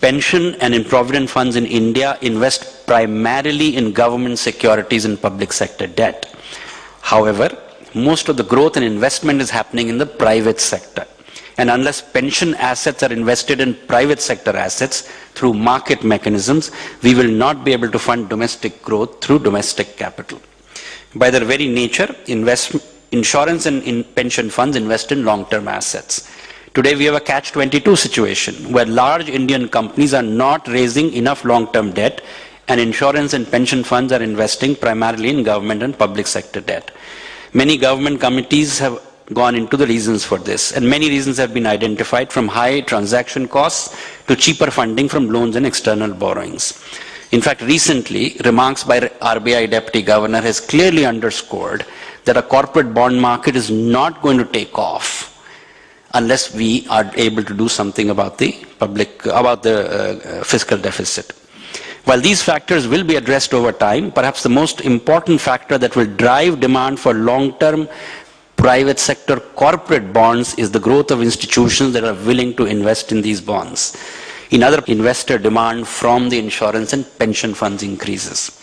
pension and in provident funds in India invest primarily in government securities and public sector debt. However, most of the growth and investment is happening in the private sector. And unless pension assets are invested in private sector assets through market mechanisms, we will not be able to fund domestic growth through domestic capital. By their very nature, insurance and pension funds invest in long-term assets. Today we have a catch-22 situation where large Indian companies are not raising enough long-term debt, and insurance and pension funds are investing primarily in government and public sector debt. Many government committees have gone into the reasons for this, and many reasons have been identified, from high transaction costs to cheaper funding from loans and external borrowings. In fact, recently, remarks by RBI Deputy Governor has clearly underscored that a corporate bond market is not going to take off unless we are able to do something about the fiscal deficit. While these factors will be addressed over time, perhaps the most important factor that will drive demand for long-term private sector corporate bonds is the growth of institutions that are willing to invest in these bonds. In other, investor demand from the insurance and pension funds increases.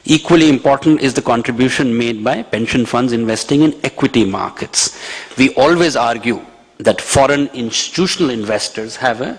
Equally important is the contribution made by pension funds investing in equity markets. We always argue that foreign institutional investors have a